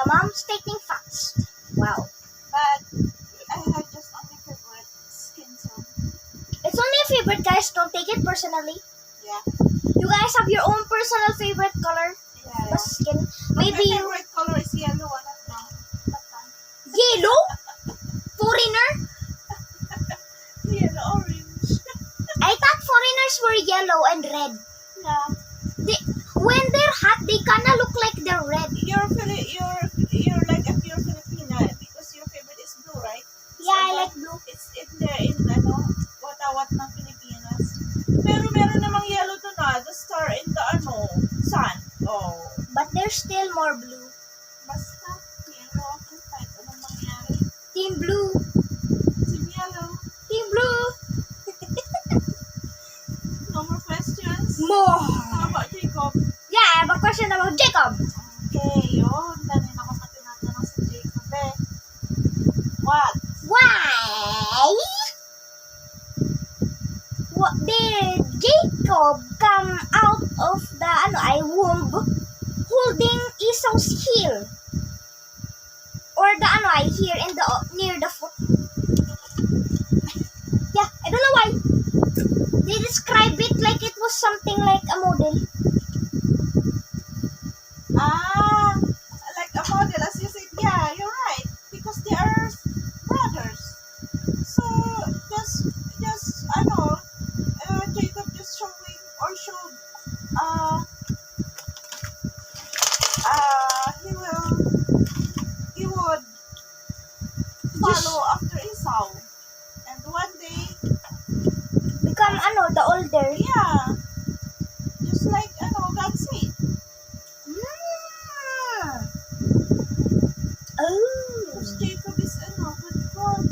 The mom's taking fast. Wow. But I have just only favorite skin tone. It's only a favorite, guys. Don't take it personally. Yeah. You guys have your own personal favorite color. Yeah. The skin. My Maybe you... favorite color is yellow and not brown. Yellow? Foreigner? Yellow, orange. I thought foreigners were yellow and red. Yeah. When they're hot, they kinda look like they're red. You're like a pure Filipina because your favorite is blue, right? Yeah, I like blue. It's in there in what ng Pilipinas. Pero meron namang yellow to na, the star in the sun. Oh. But there's still more blue. Basta, yellow ako kahit anong mangyari. Team blue. Team yellow. Team blue. No more questions? More. How about Jacob? Yeah, I have a question about Jacob. Okay, yun. Ganin ako pa tinatanong si Jacob eh. What? Why? What did Jacob come out of the womb holding Esau's heel? Or the here in the near the foot? Yeah, I don't know why. They describe it like it was something like a model. Ah, like a model, as you said. Yeah, you're right. Because they are brothers. So, Jacob just showing or showed, he would follow after Esau. And one day, Become the older. yeah, just like, God said. Oh. Because Jacob is good brother.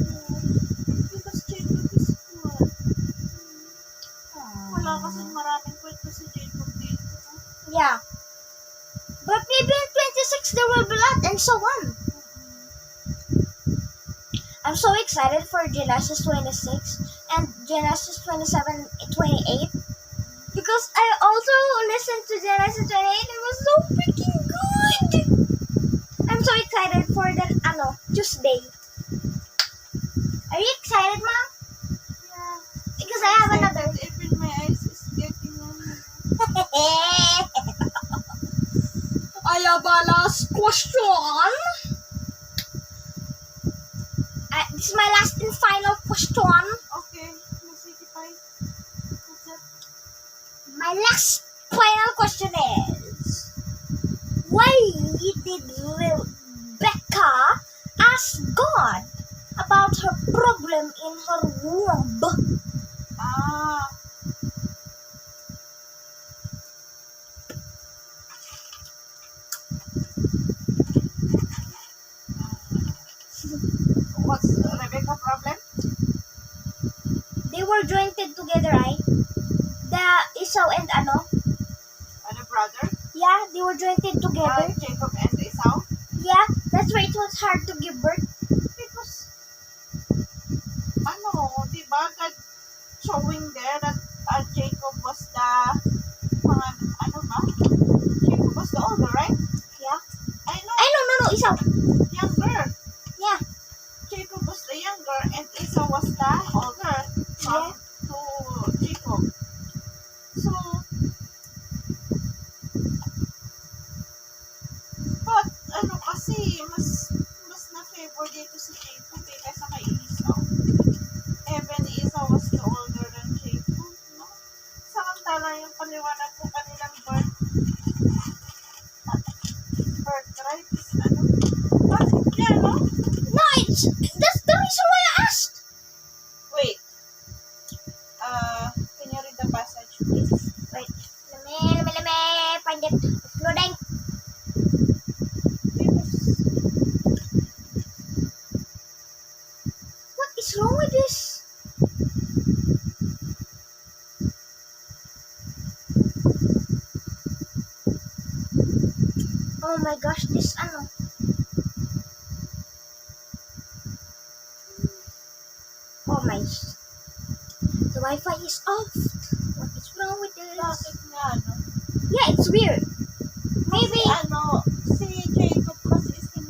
Because Jacob is good. Wala kasing maraming kwento si Jacob dito. Yeah. But maybe in 26 there will be a lot and so on. I'm so excited for Genesis 26 and Genesis 27, 28 because I also listened to Genesis 28. It was so freaking good. I'm so excited for that Tuesday. Are you excited, Mom? Yeah. Because I have another. Even my eyes is getting I have a last question. This is my last and final question. Okay. What's that? My last final question is, why did Rebecca ask God about her problem in her womb? What's Rebecca problem? They were jointed together, right? The Esau and And a brother? yeah, they were jointed together. Jacob and Esau? Yeah, that's why it was hard to give birth. Because, di ba, God showing there that Jacob was the, Jacob was the older, right? Yeah. I know. No, Esau. Younger. Yeah. Jacob was the younger and Esau was the older son to Jacob. So, but kasi mas na-favor dito si Jacob kaysa kay Esau. Even Esau was the older than Jacob, no? Samantala yung paliwanag ko kanilang birthright is bakit yan, no? No, that's the reason why I asked. Wait. Can you read the passage, please? Wait. Let me find it. It's loading. What is wrong with this? Oh my gosh, this Oh my. The Wi-Fi is off. What is wrong with this? Bakit nga, no? Yeah, it's weird. Maybe Si Jacob kasi is the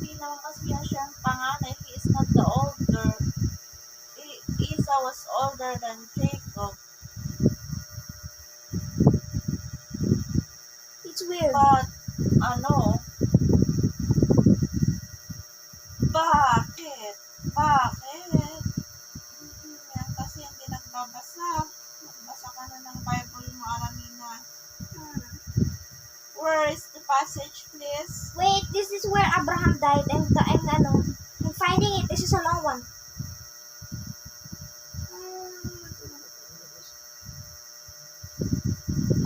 passage, please. Wait, this is where Abraham died. I'm finding it. This is a long one.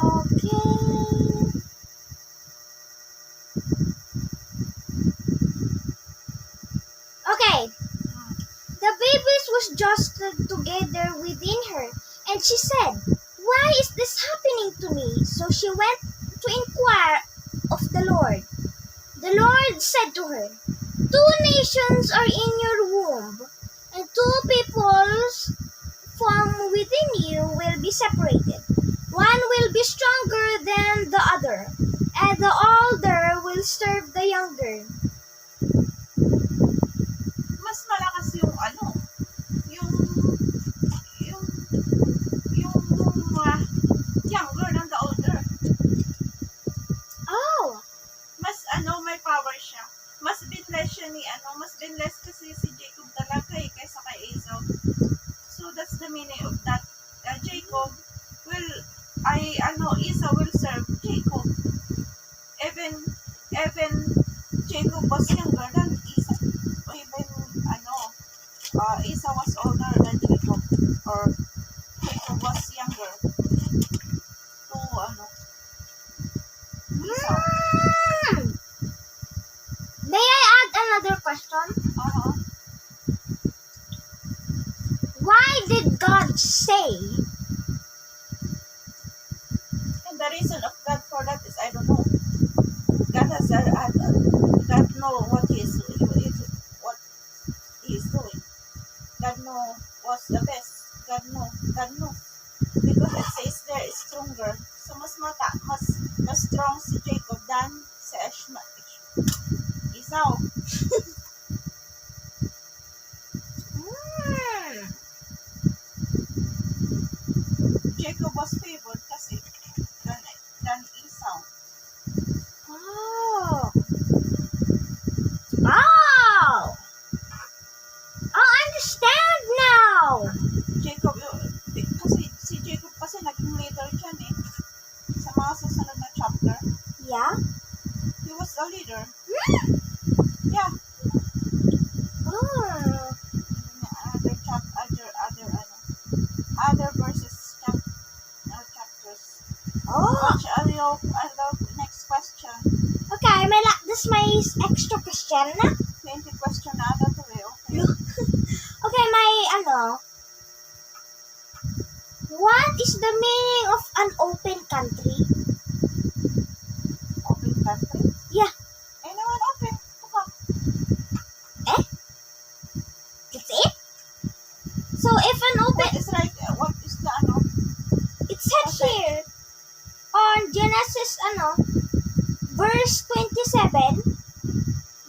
Okay. Okay. The babies was just together within her, and she said, "Why is this happening to me?" So she went to inquire of the Lord. The Lord said to her, "Two nations are in your womb, and two peoples from within you will be separated. One will be stronger than the other, and the older will serve the younger." Mas malakas yung younger than the older. Oh, Mas may power siya. Mas binless siya mas binless kasi si Jacob talaga kaysa kay Esau. So that's the meaning of that. Jacob will, Esau will serve Jacob. Even Jacob was younger than Esau. Even, Esau was older than Jacob. Or Jacob was younger to, Esau. May I add another question? Why did God say? And the reason of God for that is I don't know. God has God know what he is doing. God know what's the best. God knows. Because it says there is stronger. So mas strong si Jacob than si Esau. Jacob was favored kasi than Esau. Oh. Oh. I understand now. Jacob, kasi si Jacob kasi naging leader dyan sa mga susunod na chapter. Yeah. He was the leader. Hmm. Yeah. Oh. Other verses, chapters. Oh. Watch, I love next question. Okay, this is my extra question. 20 question na ata to okay. Okay, what is the meaning of an open country? Open country? Yeah. Naman open. That's it? So if an open... What is the It said here, on Genesis, verse 27,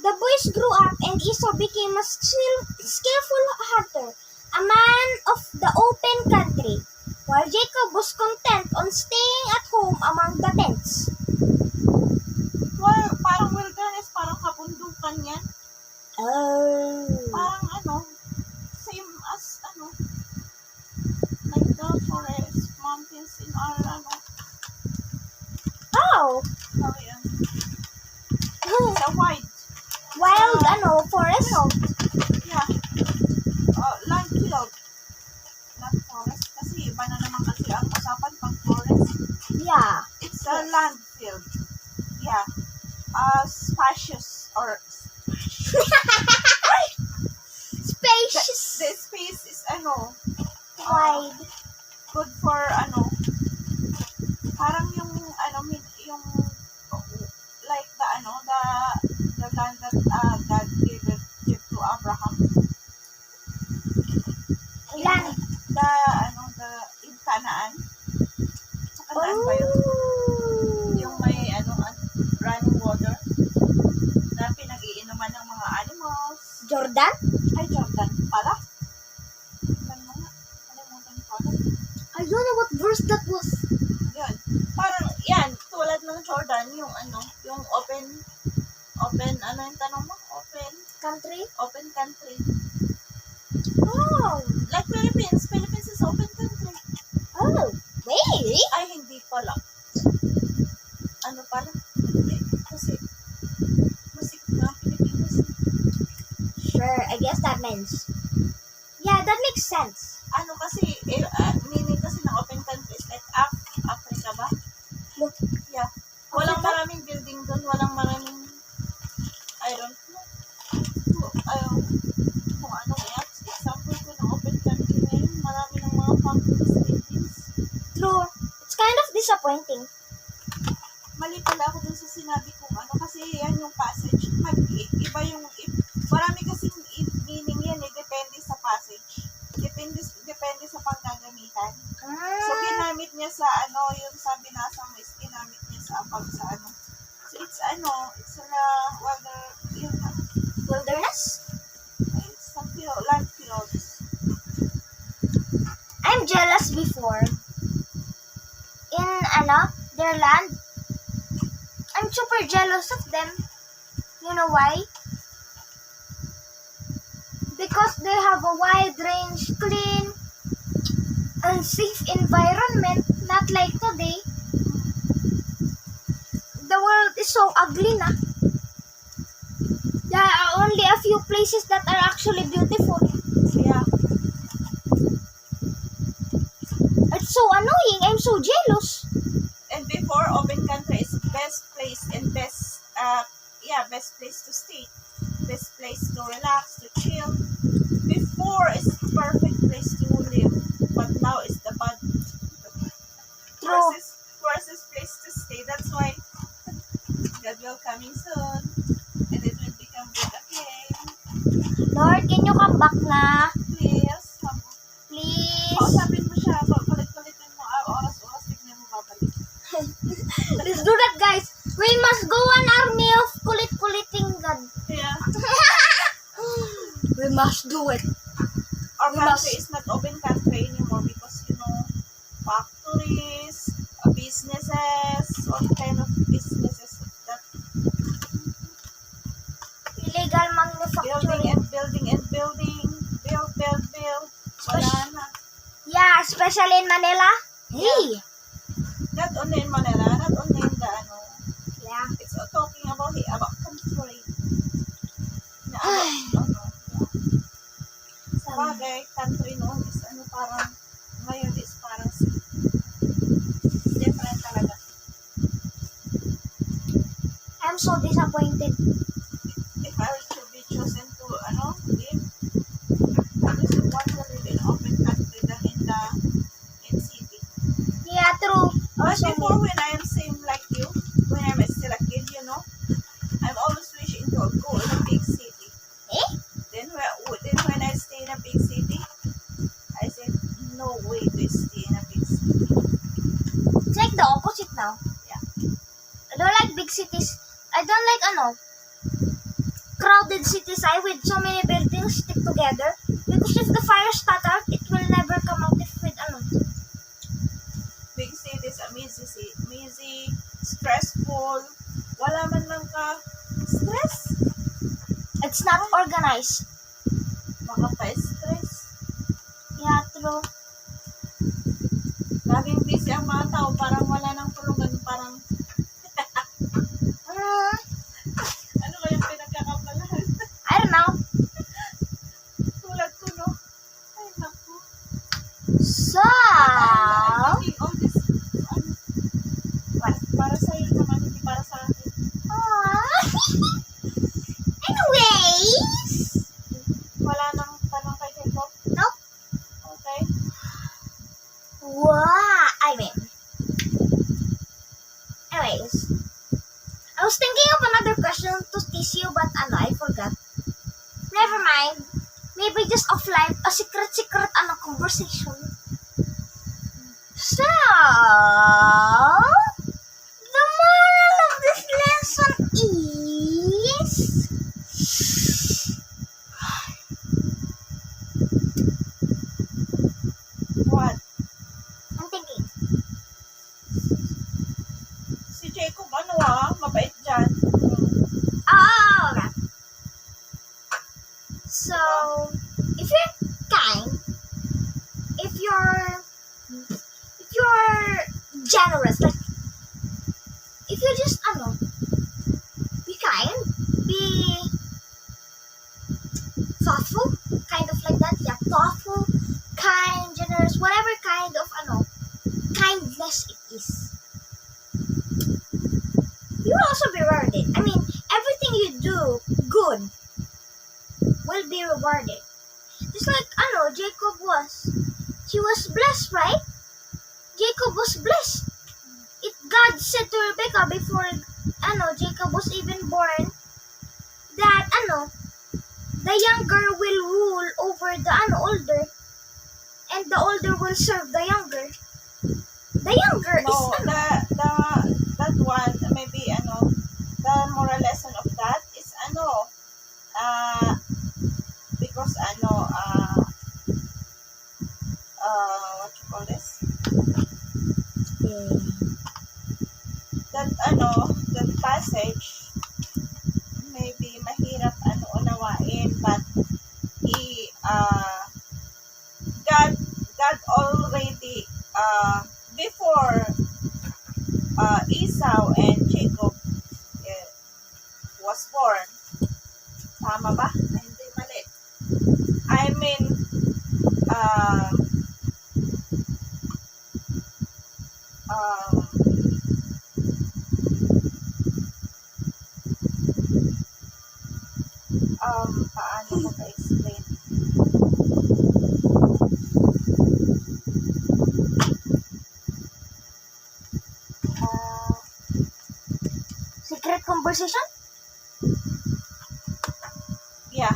the boys grew up and Esau became a skillful hunter, a man of the open country, while Jacob was content on staying at home among the tents. Well, parang wilderness, parang kabundukan yan. Oh. Parang same as like the forest, mountains in our Oh. yan. It's a Wild, forest? Yeah. Land field. Not forest. Kasi iba na naman kasi ang usapan pag forest. Yeah. It's a land field. Yeah. Spacious or Spacious. the space is Wide. good for parang yung like the land that God gave to Abraham. Land. The in Canaan. Sa Canaan ba yun? Yung may running water na pinag-iinuman ng mga animals. Jordan? Ay, Jordan pala. Tignan mo nga. Kalimutan ko na. I don't know what verse that was. Yun. Parang, yan, tulad ng Jordan, yung yung open, yung tanong mo? Country? Open country. Oh. Like Philippines. Philippines is open country. Oh. Really? Ay, hindi pala. Pala? Hindi. Kasi whatever. I guess that means. Yeah, that makes sense. Ano kasi, meaning kasi ng open country is like Africa ba? Look. Yeah. Walang Africa? maraming building doon, walang maraming, I don't know. Kung ano kaya, example ko ng open country ngayon, marami ng mga factories, buildings. True. It's kind of disappointing. Mali pala ako dun sa sinabi kong ano, kasi yan yung passage. Iba yung, marami kasing meaning yan depende sa passage. Depende sa panggagamitan. So, ginamit niya sa ano, yung sa binasa mo is ginamit niya sa about sa ano. So, it's whether, yun nga, Wilderness? it's some land fields. I'm jealous before. In, their land. I'm super jealous of them. You know why? Because they have a wide range, clean, and safe environment, not like today. The world is so ugly na. There are only a few places that are actually beautiful. Yeah. It's so annoying. I'm so jealous. And before, open country is best place and best place to stay. Best place to relax, to chill. Before is perfect place to live, but now is the bad. True. Worst place to stay. That's why God will coming soon, and it will become good again. Lord, can you come back na? Please, Please. kausapin mo siya, kulit-kulitin mo, oras-oras, tignan mo babalik. Let's do that, guys. We must go an army of kulit-kuliting God. Yeah. We must do it. Our We country must- is not open country anymore because, factories, businesses, all kind of businesses that Illegal manufacturing. building and building, build. Wala na. Yeah, especially in Manila. Hey. Not only in Manila, not only in the Yeah. it's talking about country. Na Sa bagay, country noon is parang, ngayon is parang different talaga. I'm so disappointed. If I were to be chosen to live, I just want to live in open country than in city. Yeah, true. But Also, before, when I am same like you, when I'm still a kid, I'm always wishing to go in a big city. Eh? Then when I stay in a big city, I said no way to stay in a big city. It's like the opposite now. Yeah. I don't like big cities. I don't like crowded cities with so many buildings stick together. Because if the fire start out, it will never come out with Big cities are busy, stressful. Wala man lang ka stress. It's not organized. Baka pa-stress. Yeah, true. Laging busy ang mga tao, parang wala nang tulungan, parang Mm, ano ba yung pinagkakabalahan? I don't know. Tulad ko, no? Ay, naku. So, I'm thinking all this, para sa'yo naman, hindi para sa akin. anyways, Wala nang tanong kay Jacob? Nope. Okay. Anyways, I was thinking of another question to tease you, but I forgot. Never mind. Maybe just offline, a secret conversation. So, the moral of this lesson is... What? I'm thinking. Si Jacob, mabait dyan. Okay. So, if you're kind, if you're generous, like, if you just, be kind, be rewarded. Just like, Jacob was. He was blessed, right? Jacob was blessed. God said to Rebecca before, Jacob was even born, that, the younger will rule over the, older, and the older will serve the younger. The younger No, is, that one, maybe, the moral lesson of that is, because, what you call this? That, that passage, maybe mahirap, unawain, but, God already, before, Esau and Jacob eh, was born. Tama ba? Ay, hindi, mali. I mean, um, um, paano ko pa-explain? secret conversation? Yeah.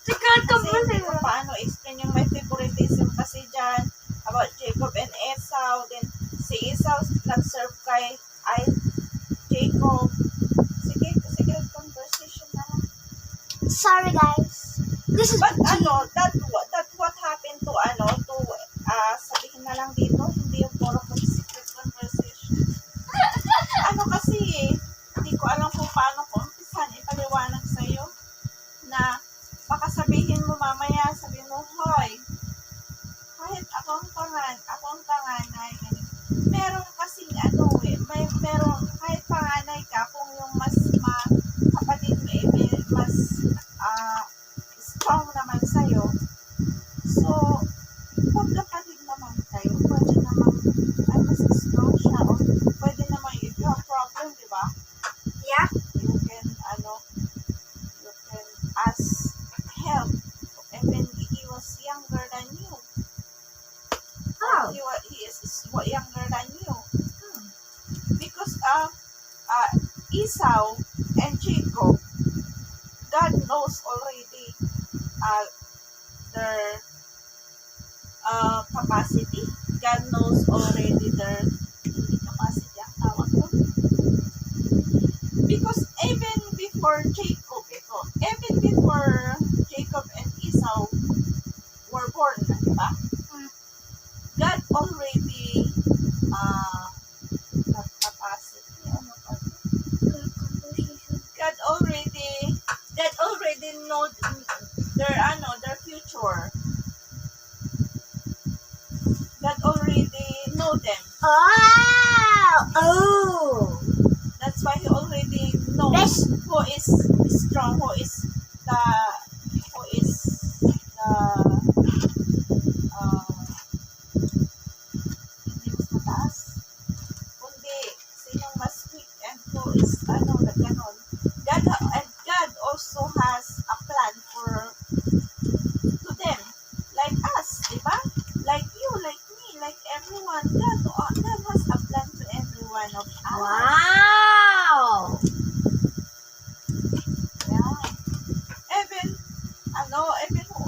Secret Kasi hindi ko paano explain yung may favoritism kasi dyan about Jacob and Esau. Then, si Esau nag-serve kay Jacob. Sige, conversation na lang. Sorry, guys. This is But that what happened to sabihin na lang dito, hindi yung puro secret conversation. Kasi hindi ko alam kung paano ko umpisan ipaliwanag sa'yo na baka sabihin mo mamaya, sabihin mo, hoy, kahit ako ang panganay, ganito. Meron kasing meron, kahit panganay ka, kung yung mas kapatid mo mas strong naman sa'yo, so, kung kapatid naman kayo, pwede naman, mas strong siya, o pwede naman, if you have problem, di ba? Yeah. You can ask help, even he was younger than you. Oh. He is younger than you. Because Esau and Jacob, God knows already their capacity. God knows already their capacity ang tawag ko. Because even before Jacob and Esau were born, di ba? God already capacity, God already know their future. God already know them. Oh. That's why he already knows Yes. who is strong, who is the hindi mas mataas, kundi sinong mas weak and who is ganon. God also has a plan to them, like us, di ba? Like you, like me, like everyone. God has a plan to every one of us. Wow. Yeah. Even who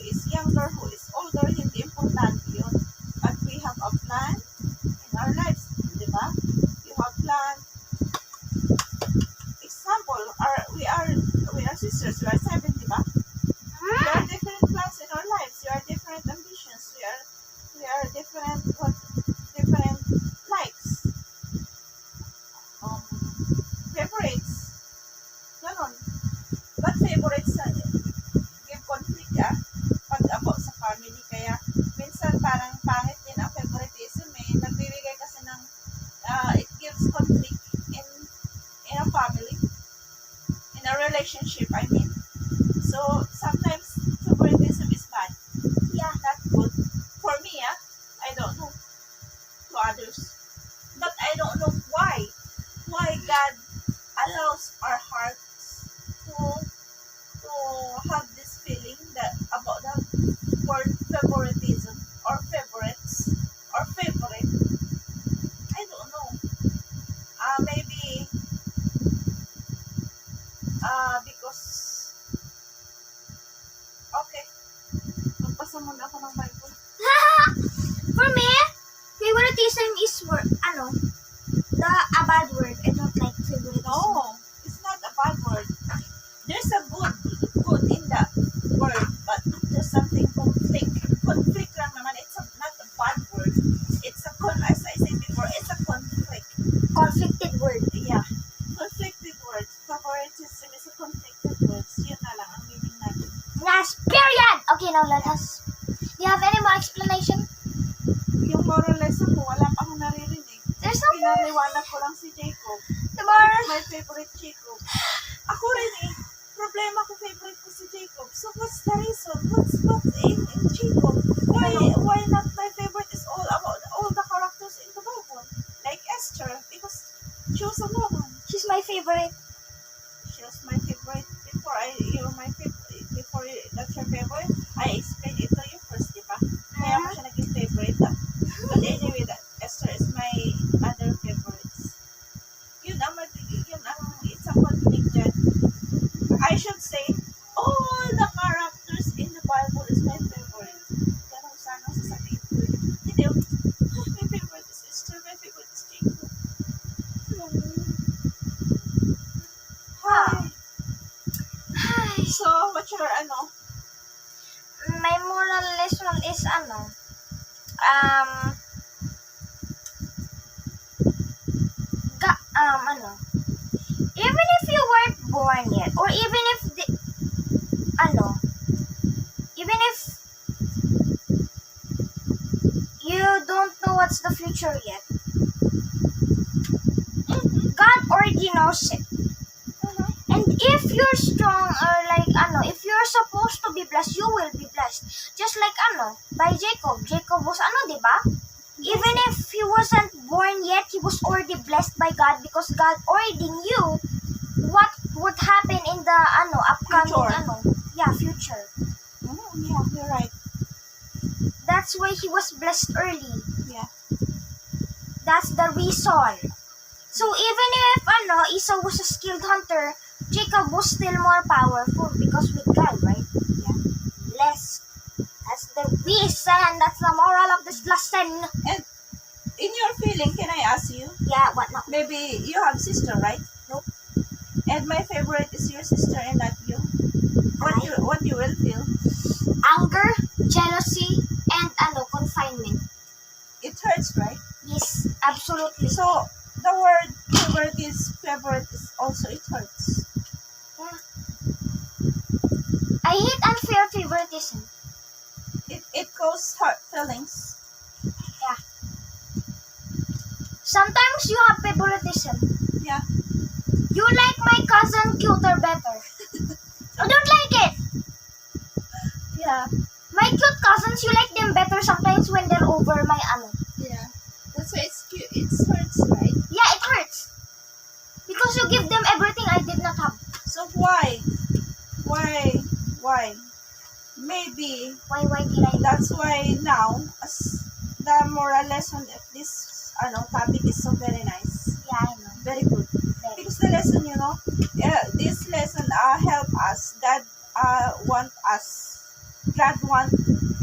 is younger, who is older, hindi importante yun. But we have a plan in our lives, di ba? You have plan. Example, we are sisters, we are 7, di ba? We are different plans in our lives. We are different ambitions. We are different likes. Favorites. Ganon. But favorites give conflict pag about sa family. Kaya minsan parang pangit din ang favoritism nagbibigay kasi ng it gives conflict in a family, in a relationship, I mean. So sometimes favoritism is bad. Yeah, not good. For me, I don't know to others. But I don't know why God allows our hearts to mundo ako ng Bible. For me, favoritism is a bad word. I don't like favoritism. No, it's not a bad word. There's a good in the word, but there's something conflict. Conflict lang naman. It's not a bad word. It's as I said before, it's a conflict. Conflicted word. Yeah. Conflicted words. Favoritism is a conflicted words. Yun na lang ang meaning natin. Yes, period! Okay, now let us. Do you have any more explanation? Yung moral lesson ko, wala pa akong naririnig. There's no more. Pinaliwanag ko lang si Jacob. The more. My favorite Jacob. Ako rin eh. Problema ko, favorite ko si Jacob. So what's the reason? What's in Jacob? Why not my favorite is all about all the characters in the Bible? Like Esther, because she was a woman. She's my favorite. She was my favorite before that's your favorite. I explained it to you first, di ba? Kaya mo siya naging favorite. But anyway, Esther is my other favorites. Yun ang it's a conflict dyan. I should say, all the characters in the Bible is my favorite. Pero sana sasabihin ko yun. Hindi, my favorite is Esther, my favorite is Jacob. Hi. So, what's your My moral lesson is even if you weren't born yet, or even if even if you don't know what's the future yet, God already knows it. And if you're strong, or if you're supposed to be blessed, you will be blessed. Just like by Jacob. Jacob was diba? Even if he wasn't born yet, he was already blessed by God because God already knew what would happen in the upcoming future. Yeah, you're right. That's why he was blessed early. Yeah. That's the reason. So even if Esau was a skilled hunter, Jacob was still more powerful because with God, right? Yeah. Blessed. That's the reason. That's the moral of this lesson. And in your feeling, can I ask you? Yeah, what now? Maybe you have sister, right? Nope. And my favorite is your sister and not you. What you will feel? Anger, jealousy, and confinement. It hurts, right? Yes, absolutely. So the word favorite is also it hurts. Yeah. I hate unfair favoritism. It causes hurt feelings. Yeah. Sometimes you have favoritism. Yeah. You like my cousin cuter better. I don't like it. Yeah. My cute cousins, you like them better sometimes when they're over my Yeah. That's why it's cute. It hurts, right? Yeah, it hurts. Because you give them everything I did not have. So why? Maybe Why did I? that's why now, as the moral lesson of this topic is so very nice. Yeah, I know. Very good. Because the lesson, this lesson help us. God want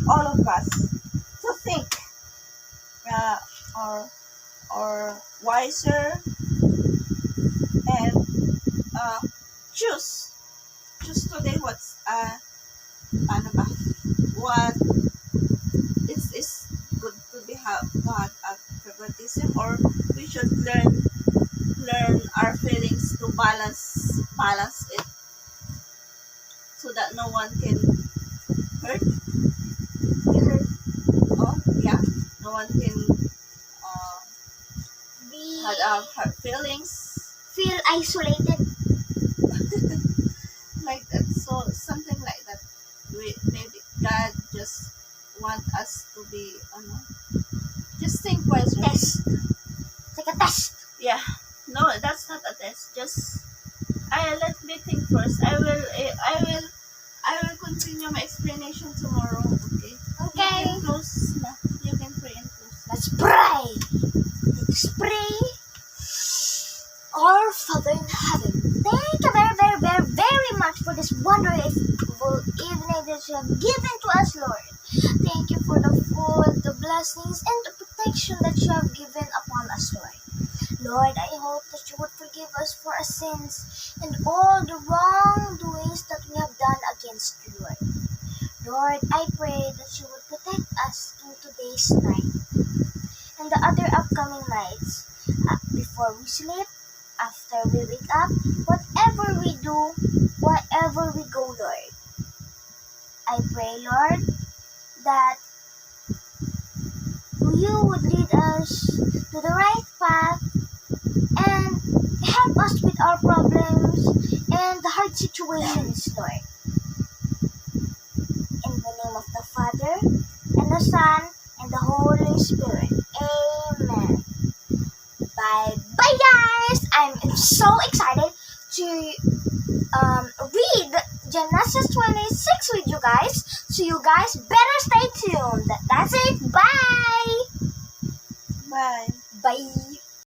all of us to think or wiser and choose today what's what is good to have a favoritism, or we should learn our feelings to balance it so that no one can hurt. No one can have hurt feelings Feel isolated. like that. So something like that. Maybe God just want us to be just think wiser. Test. It's like a test. Yeah. No, that's not a test. Just let me think first. I will continue my explanation tomorrow. Okay. Okay. You can close na. You can pray and close. Let's pray. Let's pray. Our Father in heaven, thank you very, very, very, very much for this wonderful evening that you have given to us, Lord. thank you for the food, the blessings, and the protection that you have given upon us, Lord. Lord, I hope that you would forgive us for our sins and all the wrongdoings that we have done against you, Lord. Lord, I pray that you would protect us in today's night and the other upcoming nights, before we sleep, after we wake up, whatever we do, wherever we go, Lord. I pray, Lord, that you would lead us to the right path and help us with our problems and the hard situations, Lord. In the name of the Father, and the Son, and the Holy Spirit. Amen. Bye guys! I'm so excited to read Genesis 26 with you guys. So you guys better stay tuned. That's it. Bye! Bye. Bye.